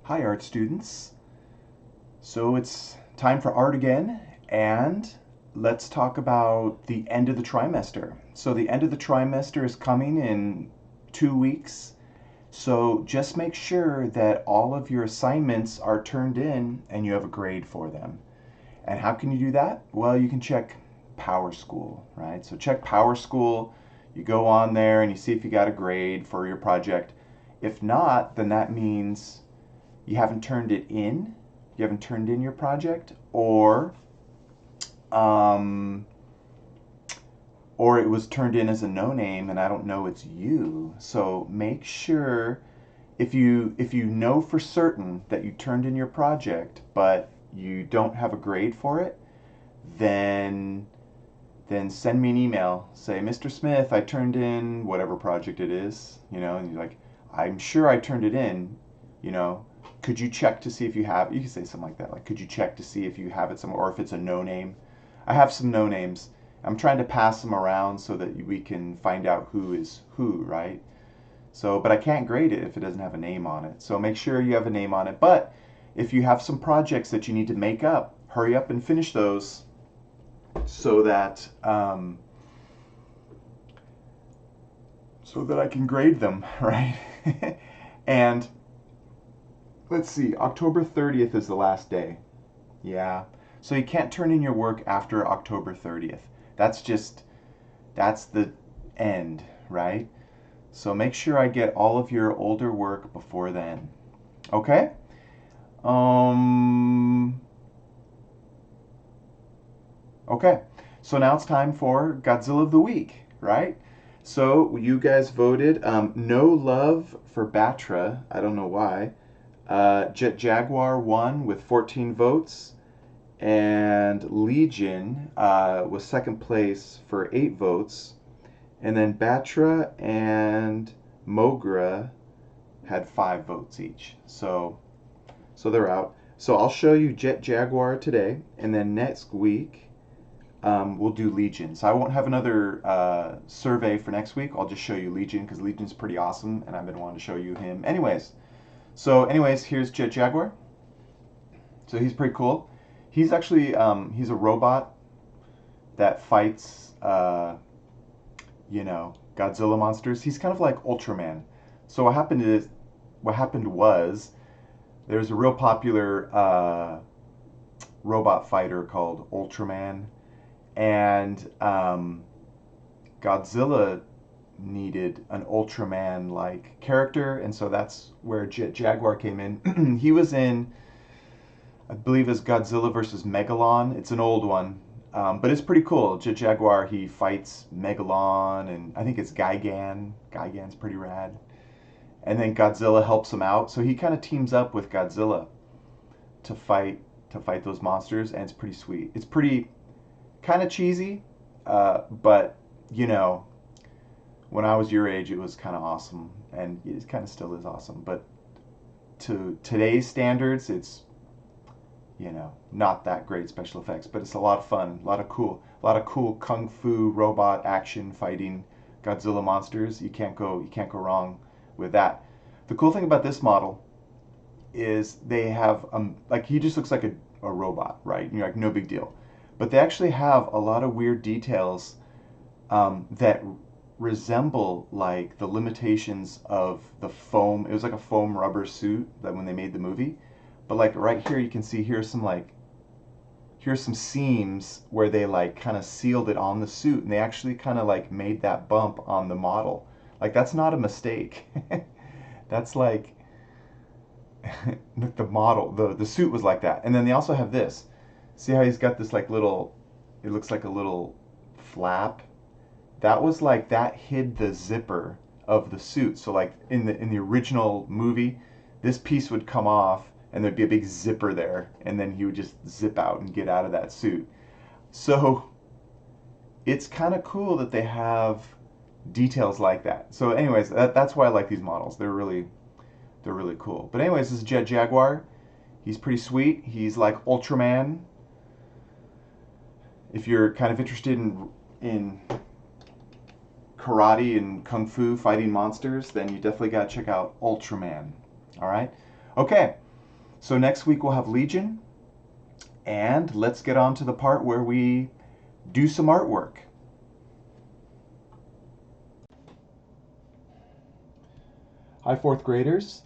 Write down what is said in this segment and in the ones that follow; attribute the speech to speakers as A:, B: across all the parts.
A: Hi, art students. So it's time for art again, and let's talk about the end of the trimester. So the end of the trimester is coming in 2 weeks. So just make sure that all of your assignments are turned in and you have a grade for them. And how can you do that? Well, you can check PowerSchool, right? So check PowerSchool. You go on there and you see if you got a grade for your project. If not, then that means you haven't turned it in, you haven't turned in your project, um, or it was turned in as a no name and I don't know it's you. So make sure if you know for certain that you turned in your project but you don't have a grade for it, then send me an email. Say, Mr. Smith, I turned in whatever project it is, and you're like, I'm sure I turned it in, you know, could you check to see if you have, you can say something like that, like, could you check to see if you have it somewhere, or if it's a no name. I have some no names. I'm trying to pass them around so that we can find out who is who, right? So, but I can't grade it if it doesn't have a name on it. So make sure you have a name on it. But if you have some projects that you need to make up, hurry up and finish those so that I can grade them, right? And let's see, October 30th is the last day. Yeah. So you can't turn in your work after October 30th. That's the end, right? So make sure I get all of your older work before then. Okay? Um okay. So now it's time for Godzilla of the Week, right? So you guys voted no love for Batra. I don't know why. Jet Jaguar won with 14 votes, and Legion was second place for 8 votes, and then Batra and Mogra had 5 votes each. So they're out. So I'll show you Jet Jaguar today, and then next week we'll do Legion. So I won't have another survey for next week. I'll just show you Legion because Legion's pretty awesome, and I've been wanting to show you him. Anyways, here's Jet Jaguar. So he's pretty cool. He's actually he's a robot that fights Godzilla monsters. He's kind of like Ultraman. So what happened was there's a real popular robot fighter called Ultraman, and Godzilla needed an Ultraman like character, and so that's where Jet Jaguar came in. He was in, I believe, as Godzilla versus Megalon. It's an old one, but it's pretty cool. Jet Jaguar, he fights Megalon, and I think it's Gigan. Gigan's pretty rad. And then Godzilla helps him out, so he kind of teams up with Godzilla to fight those monsters, and it's pretty sweet. It's pretty kind of cheesy, but you know, when I was your age, it was kind of awesome, and it kind of still is awesome. But to today's standards, it's not that great special effects, but it's a lot of fun, a lot of cool kung fu robot action fighting Godzilla monsters. You can't go wrong with that. The cool thing about this model is they have like he just looks like a robot, right? You're like, no big deal. But they actually have a lot of weird details that resemble like the limitations of the foam. It was like a foam rubber suit that when they made the movie. But like right here, you can see here's some seams where they like kind of sealed it on the suit, and they actually kind of like made that bump on the model. Like that's not a mistake. That's like the model, the suit was like that. And then they also have this. See how he's got this like little, it looks like a little flap. That was like that hid the zipper of the suit. So like in the original movie, this piece would come off and there'd be a big zipper there, and then he would just zip out and get out of that suit. So it's kind of cool that they have details like that. So anyways, that's why I like these models. They're really cool. But anyways, this is Jet Jaguar. He's pretty sweet. He's like Ultraman. If you're kind of interested in karate and kung fu fighting monsters, then you definitely got to check out Ultraman. All right? Okay. So next week we'll have Legion, and let's get on to the part where we do some artwork. Hi, fourth graders.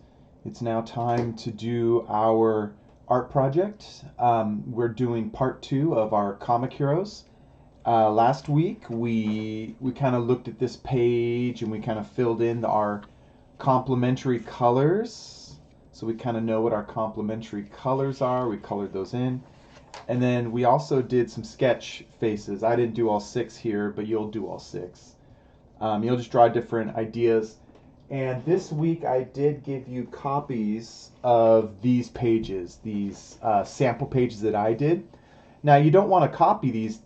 A: It's now time to do our art project. We're doing part 2 of our comic heroes. Last week we kind of looked at this page and we kind of filled in our complementary colors. So we kind of know what our complementary colors are. We colored those in. And then we also did some sketch faces. I didn't do all 6 here, but you'll do all 6. You'll just draw different ideas. And this week I did give you copies of these pages, these sample pages that I did. Now you don't want to copy these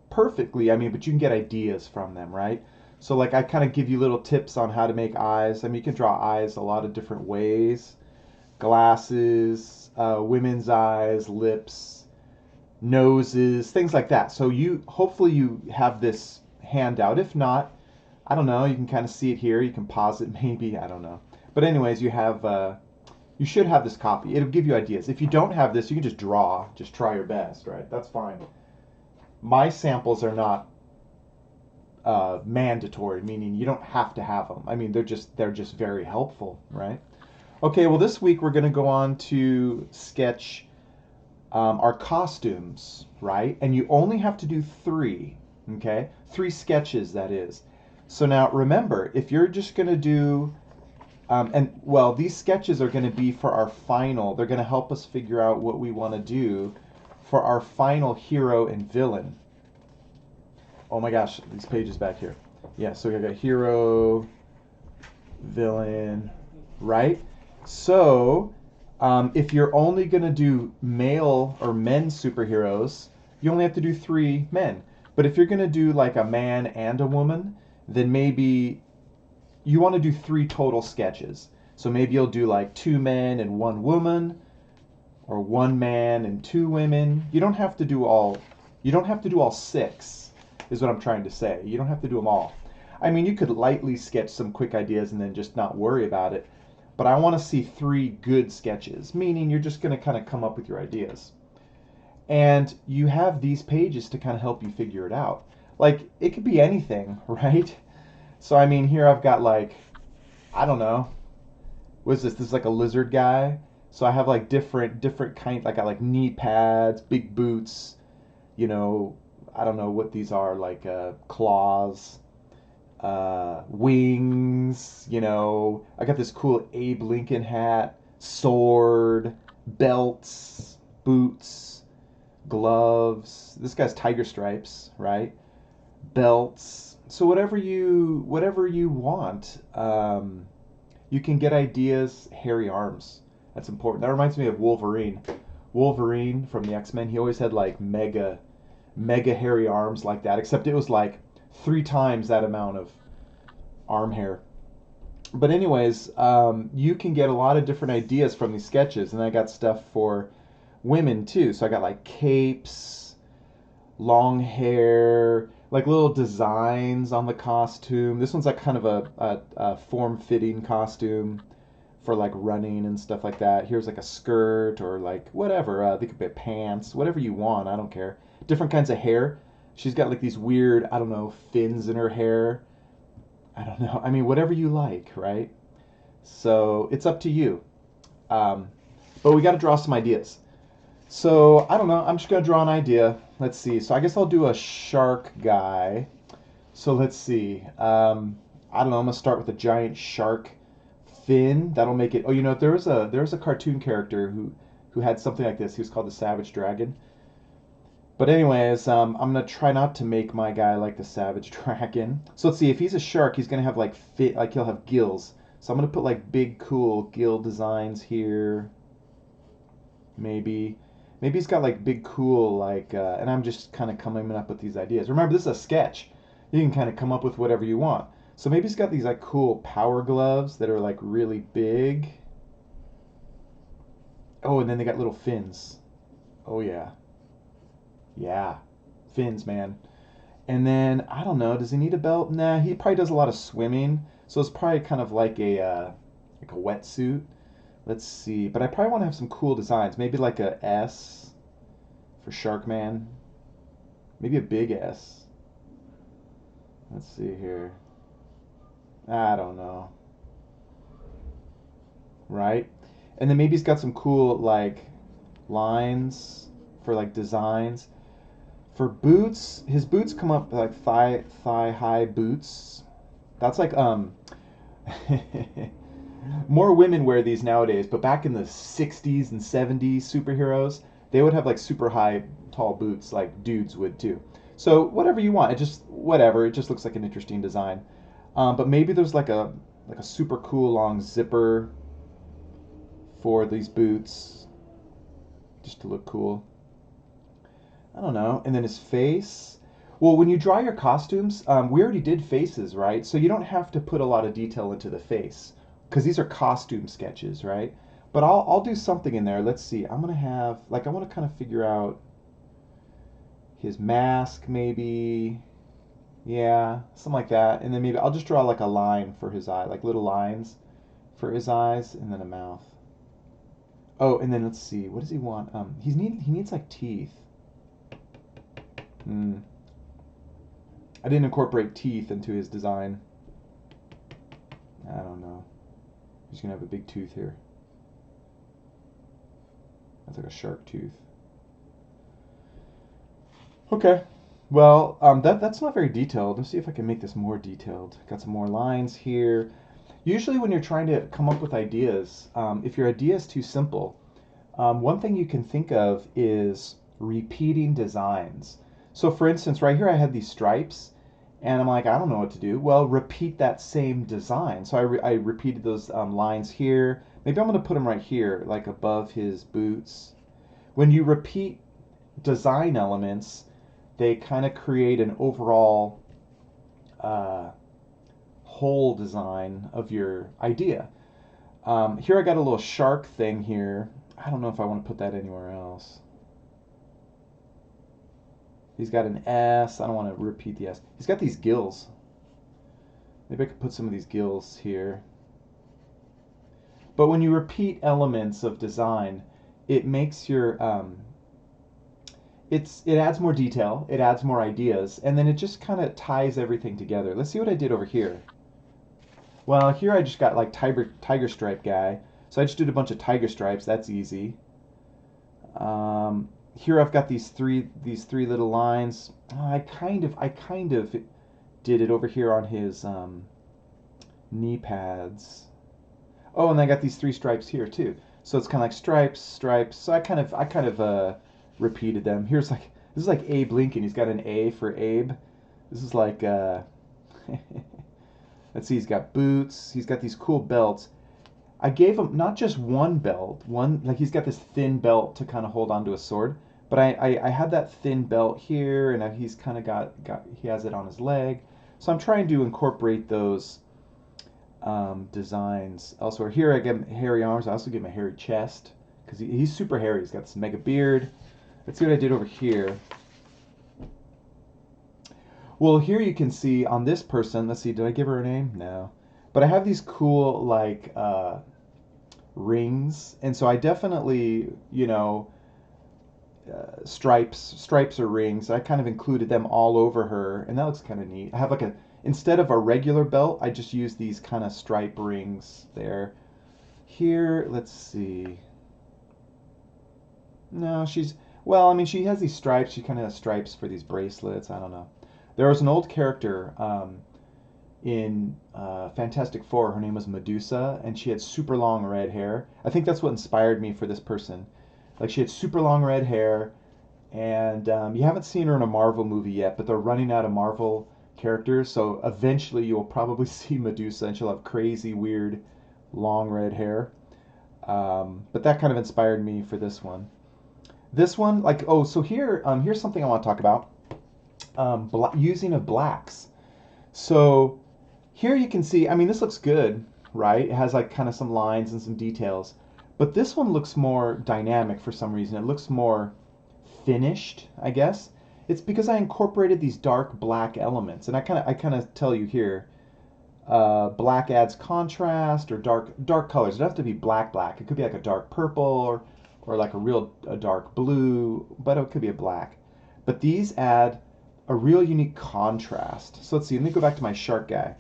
A: perfectly, but you can get ideas from them, right? So like I kind of give you little tips on how to make eyes. You can draw eyes a lot of different ways. Glasses, women's eyes, lips, noses, things like that. So hopefully you have this handout. If not, I don't know, you can kind of see it here. You can pause it maybe, I don't know. But anyways, you should have this copy. It'll give you ideas. If you don't have this, you can just draw. Just try your best, right? That's fine. My samples are not mandatory, meaning you don't have to have them. They're just very helpful, right? Okay, well this week we're going to go on to sketch our costumes, right? And you only have to do 3, okay? 3 sketches, that is. So now remember, if you're just going to do, these sketches are going to be for our final. They're going to help us figure out what we want to do for our final hero and villain. Oh my gosh, these pages back here. Yeah, so we got hero, villain, right? So if you're only going to do male or men superheroes, you only have to do 3 men. But if you're going to do like a man and a woman, then maybe you want to do 3 total sketches. So maybe you'll do like 2 men and 1 woman, or 1 man and 2 women. You don't have to do all 6, is what I'm trying to say. You don't have to do them all. You could lightly sketch some quick ideas and then just not worry about it. But I want to see 3 good sketches, meaning you're just going to kind of come up with your ideas. And you have these pages to kind of help you figure it out. Like, it could be anything, right? So, here I've got like, I don't know. What is this? This is like a lizard guy. So I have like different kinds. I got like knee pads, big boots, I don't know what these are, like claws, wings, I got this cool Abe Lincoln hat, sword, belts, boots, gloves. This guy's tiger stripes, right? Belts. So whatever you want, you can get ideas. Hairy arms. That's important. That reminds me of Wolverine. Wolverine from the X-Men. He always had like mega hairy arms like that, except it was like 3 times that amount of arm hair. But anyways, you can get a lot of different ideas from these sketches, and I got stuff for women too. So I got like capes, long hair, like little designs on the costume. This one's like kind of a form-fitting costume for like running and stuff like that. Here's like a skirt or like whatever. They could be pants, whatever you want. I don't care. Different kinds of hair. She's got like these weird, I don't know, fins in her hair. I don't know. Whatever you like, right? So it's up to you. But we got to draw some ideas. So I don't know. I'm just going to draw an idea. Let's see. So I guess I'll do a shark guy. So let's see. I don't know. I'm going to start with a giant shark fin. That'll make it. Oh, there was a cartoon character who had something like this. He was called the Savage Dragon. But anyways, I'm going to try not to make my guy like the Savage Dragon. So let's see, if he's a shark, he's going to have like he'll have gills. So I'm going to put like big cool gill designs here. Maybe he's got like big cool like, and I'm just kind of coming up with these ideas. Remember, this is a sketch. You can kind of come up with whatever you want. So maybe he's got these like cool power gloves that are like really big. Oh, and then they got little fins. Oh yeah. Yeah, fins, man. And then, I don't know, does he need a belt? Nah, he probably does a lot of swimming, so it's probably kind of like a wetsuit.
B: Let's see. But I probably want to have some cool designs. Maybe like a S for Sharkman. Maybe a big S. Let's see here. I don't know. Right? And then maybe he's got some cool like lines for like designs. For boots, his boots come up like thigh high boots. That's like more women wear these nowadays, but back in the 60s and 70s superheroes, they would have like super high tall boots like dudes would too. So whatever you want, it just whatever, it just looks like an interesting design. But maybe there's like a super cool long zipper for these boots just to look cool. I don't know. And then his face. Well, when you draw your costumes, we already did faces, right? So you don't have to put a lot of detail into the face because these are costume sketches, right? But I'll do something in there. Let's see. I'm gonna have like I want to kind of figure out his mask, maybe. Yeah, something like that. And then maybe I'll just draw like a line for his eye, like little lines for his eyes, and then a mouth. Oh, and then let's see. What does he want? He needs like teeth. Hmm. I didn't incorporate teeth into his design. I don't know. He's gonna have a big tooth here. That's like a shark tooth. Okay. Well, that's not very detailed. Let's see if I can make this more detailed. Got some more lines here. Usually, when you're trying to come up with ideas, if your idea is too simple, one thing you can think of is repeating designs. So, for instance, right here I had these stripes, and I'm like, I don't know what to do. Well, repeat that same design. So I repeated those lines here. Maybe I'm going to put them right here, like above his boots. When you repeat design elements, they kind of create an overall uh, whole design of your idea. Here I got a little shark thing here. I don't know if I want to put that anywhere else. He's got an S. I don't want to repeat the S. He's got these gills. Maybe I could put some of these gills here. But when you repeat elements of design, it makes your it adds more detail, it adds more ideas, and then it just kind of ties everything together. Let's see what I did over here. Well, here I just got like tiger stripe guy, so I just did a bunch of tiger stripes. That's easy. Here I've got these three little lines. Oh, I kind of did it over here on his knee pads. Oh, and I got these three stripes here too. So it's kind of like stripes, stripes. So I kind of repeated them. Here's like this is like Abe Lincoln. He's got an A for Abe. This is like let's see. He's got boots. He's got these cool belts. I gave him not just one belt, one like he's got this thin belt to kind of hold onto a sword, but I had that thin belt here, and he's kind of got he has it on his leg. So I'm trying to incorporate those designs elsewhere. Here I give him hairy arms. I also give him a hairy chest because he's super hairy. He's got this mega beard. Let's see what I did over here. Well, here you can see on this person. Let's see. Did I give her a name? No. But I have these cool like rings, and so I definitely stripes or rings. I kind of included them all over her, and that looks kind of neat. I have like a instead of a regular belt, I just use these kind of stripe rings there. Here, let's see. No, she's well. I mean, she has these stripes. She kind of has stripes for these bracelets. I don't know. There was an old character in Fantastic Four. Her name was Medusa, and she had super long red hair. I think that's what inspired me for this person. Like she had super long red hair, and you haven't seen her in a Marvel movie yet, but they're running out of Marvel characters, so eventually you'll probably see Medusa, and she'll have crazy, weird, long red hair. But that kind of inspired me for this one. This one, like, oh, so here, here's something I want to talk about. Using of blacks. So here you can see, I mean, this looks good, right? It has like kind of some lines and some details. But this one looks more dynamic for some reason. It looks more finished, I guess. It's because I incorporated these dark black elements. And I kind of tell you here. Black adds contrast or dark colors. It doesn't have to be black. It could be like a dark purple or like a dark blue, but it could be a black. But these add a real unique contrast. So let's see. Let me go back to my shark guy.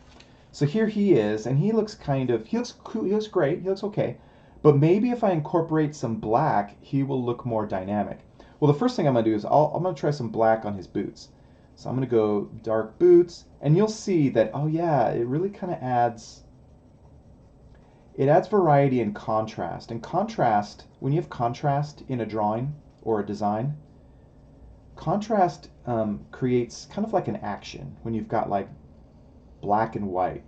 B: So here he is, and he looks he looks cool, he looks great, he looks okay. But maybe if I incorporate some black, he will look more dynamic. Well, the first thing I'm gonna do is I'm gonna try some black on his boots. So I'm gonna go dark boots, and you'll see that, oh yeah, it really kind of adds variety and contrast. And contrast, when you have contrast in a drawing or a design, contrast creates kind of like an action when you've got like black and white.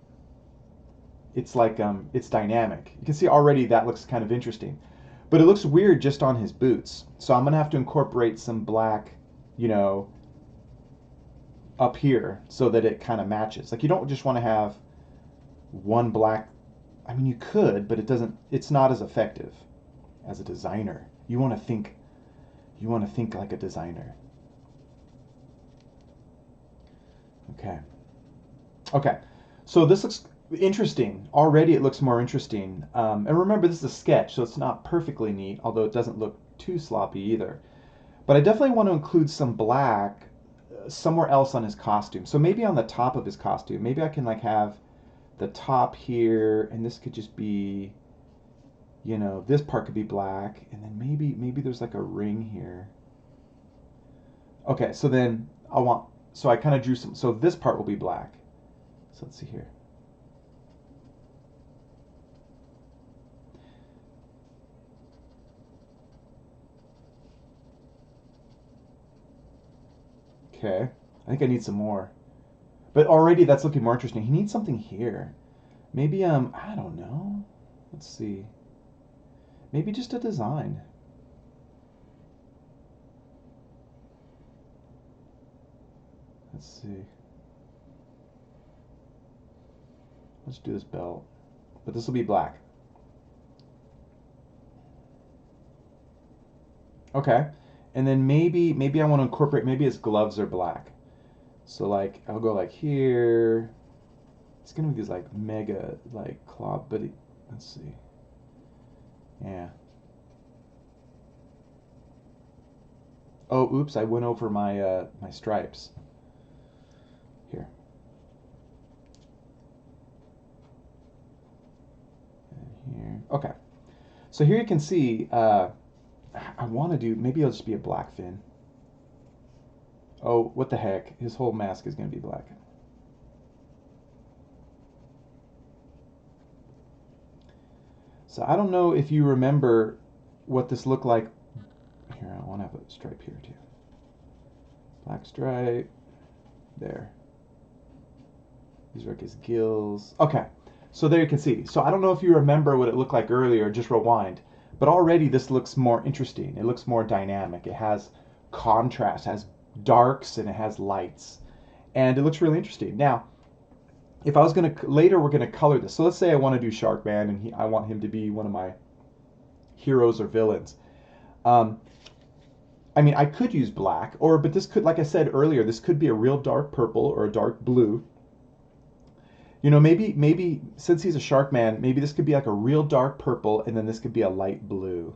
B: It's like it's dynamic. You can see already that looks kind of interesting, but it looks weird just on his boots. So I'm gonna have to incorporate some black, you know, up here so that it kind of matches. Like you don't just want to have one black. I mean, you could, but it's not as effective as a designer. You want to think like a designer. Okay. Okay. So this looks interesting. Already it looks more interesting. And remember, this is a sketch, so it's not perfectly neat, although it doesn't look too sloppy either. But I definitely want to include some black somewhere else on his costume. So maybe on the top of his costume. Maybe I can like have the top here, and this could just be, you know, this part could be black, and then maybe there's like a ring here. Okay, so then so I kind of drew so this part will be black. So let's see here. Okay, I think I need some more. But already that's looking more interesting. He needs something here. Maybe, I don't know. Let's see. Maybe just a design. Let's see. Let's do this belt. But this will be black. Okay. And then maybe I want to incorporate, maybe his gloves are black. So like, I'll go like here. It's gonna be these like mega like claw, but let's see. Yeah. Oh, oops! I went over my my stripes. Here. And here. Okay. So here you can see. I want to do. Maybe it'll just be a black fin. Oh, what the heck! His whole mask is gonna be black. So I don't know if you remember what this looked like. Here, I want to have a stripe here too. Black stripe. There. These are like his gills. Okay, so there you can see. So I don't know if you remember what it looked like earlier, just rewind. But already this looks more interesting. It looks more dynamic. It has contrast, has darks, and it has lights. And it looks really interesting. Now, if I was going to, later we're going to color this. So let's say I want to do Sharkman and I want him to be one of my heroes or villains. I mean, I could use black, but this could, like I said earlier, this could be a real dark purple or a dark blue. You know, maybe since he's a Sharkman, maybe this could be like a real dark purple, and then this could be a light blue,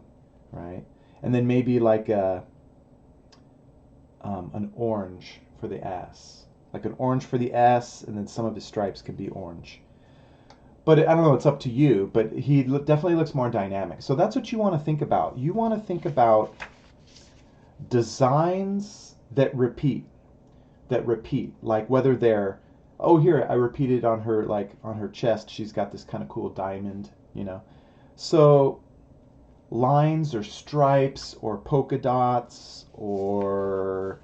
B: right? And then maybe like an orange for the S, like an orange for the S, and then some of his stripes could be orange. But I don't know, it's up to you. But he definitely looks more dynamic. So that's what you want to think about. You want to think about designs that repeat, like whether they're, oh, here I repeated on her, like on her chest, she's got this kind of cool diamond, you know. So lines or stripes or polka dots, or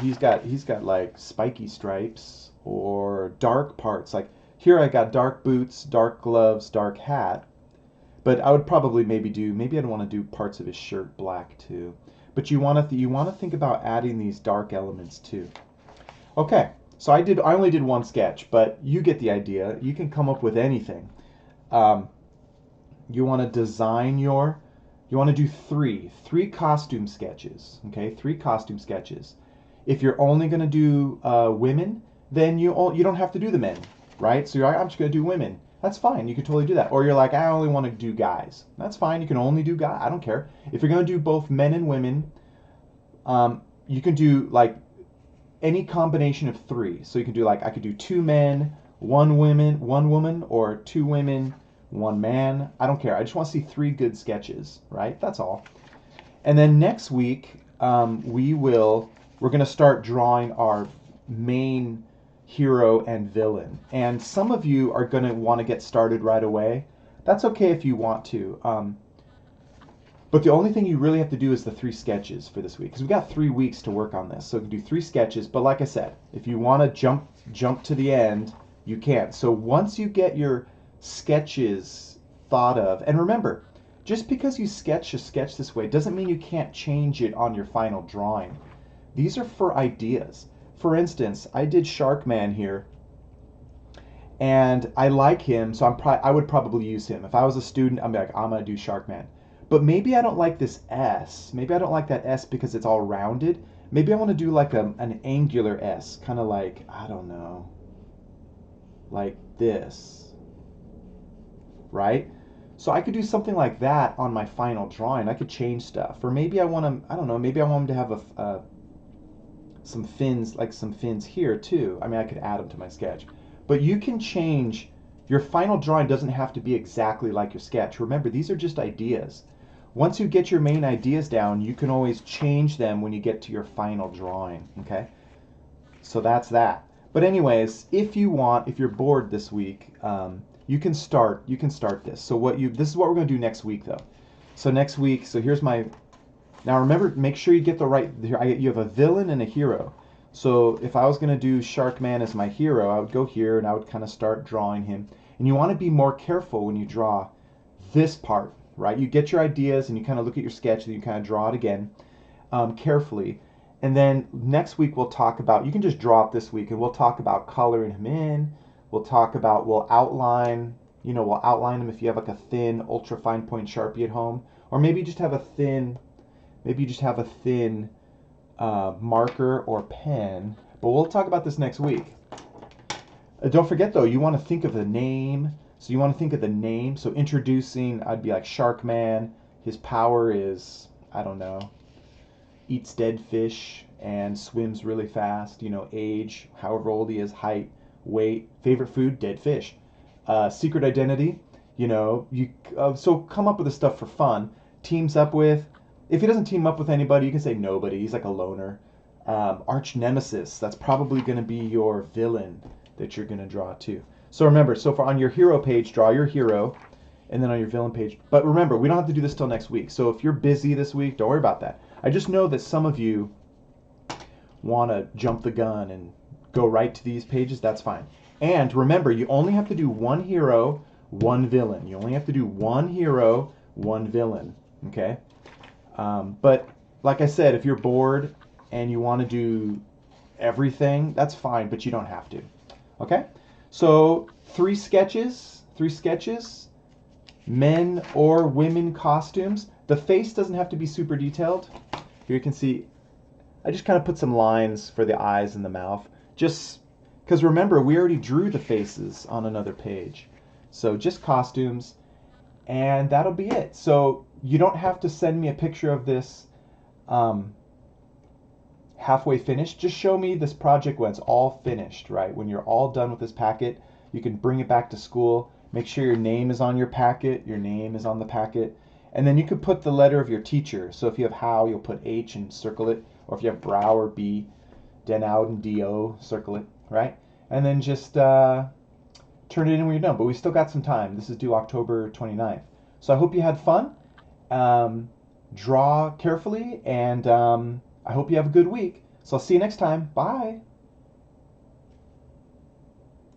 B: he's got like spiky stripes or dark parts. Like here I got dark boots, dark gloves, dark hat. But I would probably maybe I'd want to do parts of his shirt black too. But you want to think about adding these dark elements too. Okay. So I only did one sketch, but you get the idea. You can come up with anything. You want to you want to do three costume sketches. Okay, 3 costume sketches. If you're only going to do women, then you don't have to do the men, right? So you're like, I'm just gonna do women. That's fine. You can totally do that. Or you're like, I only want to do guys. That's fine. You can only do guys. I don't care. If you're gonna do both men and women, you can do like any combination of three. So you can do like I could do two men, one woman, or two women, one man. I don't care. I just want to see three good sketches, right? That's all. And then next week, we're gonna start drawing our main hero and villain. And some of you are gonna want to get started right away. That's okay if you want to. But the only thing you really have to do is the three sketches for this week, because we've got 3 weeks to work on this. So you can do three sketches. But like I said, if you want to jump to the end, you can. So once you get your sketches thought of, and remember, just because you sketch a sketch this way doesn't mean you can't change it on your final drawing. These are for ideas. For instance, I did Sharkman here, and I like him, so I would probably use him. If I was a student, I'm like, I'm gonna do Sharkman. But maybe I don't like this S. Maybe I don't like that S because it's all rounded. Maybe I want to do like an angular S, kind of like, I don't know, like this, right? So I could do something like that on my final drawing. I could change stuff. Or maybe I want to, I don't know, maybe I want him to have some fins, like some fins here too. I mean, I could add them to my sketch. But you can change, your final drawing doesn't have to be exactly like your sketch. Remember, these are just ideas. Once you get your main ideas down, you can always change them when you get to your final drawing, okay? So that's that. But anyways, if you're bored this week, you can start this. So this is what we're going to do next week though. So next week, now remember, make sure you get the right, you have a villain and a hero. So if I was going to do Sharkman as my hero, I would go here and I would kind of start drawing him. And you want to be more careful when you draw this part, right? You get your ideas and you kind of look at your sketch and you kind of draw it again carefully. And then next week we'll talk about, you can just draw it this week and we'll talk about coloring him in. We'll outline him if you have like a thin, ultra fine point Sharpie at home. Or maybe you just have a thin marker or pen. But we'll talk about this next week. Don't forget though, you want to think of the name. So introducing, I'd be like Sharkman. His power is, I don't know, eats dead fish and swims really fast. Age, however old he is, height, weight, favorite food, dead fish. Secret identity, so come up with the stuff for fun. Teams up with, if he doesn't team up with anybody, you can say nobody. He's like a loner. Arch nemesis, that's probably going to be your villain that you're going to draw too. So remember, so far on your hero page, draw your hero, and then on your villain page. But remember, we don't have to do this till next week. So if you're busy this week, don't worry about that. I just know that some of you want to jump the gun and go right to these pages. That's fine. And remember, you only have to do one hero, one villain. You only have to do one hero, one villain. Okay? But like I said, if you're bored and you want to do everything, that's fine, but you don't have to. Okay? So three sketches, men or women costumes. The face doesn't have to be super detailed. Here you can see, I just kind of put some lines for the eyes and the mouth. Just because remember, we already drew the faces on another page. So just costumes, and that'll be it. So you don't have to send me a picture of this halfway finished. Just show me this project when it's all finished, right? When you're all done with this packet, you can bring it back to school. Make sure your name is on your packet, your name is on the packet, and then you could put the letter of your teacher. So if you have How, you'll put H and circle it, or if you have Brow or B, Den Out and D-O, circle it, right? And then just turn it in when you're done. But we still got some time. This is due October 29th. So I hope you had fun. Draw carefully, and I hope you have a good week. So I'll see you next time. Bye.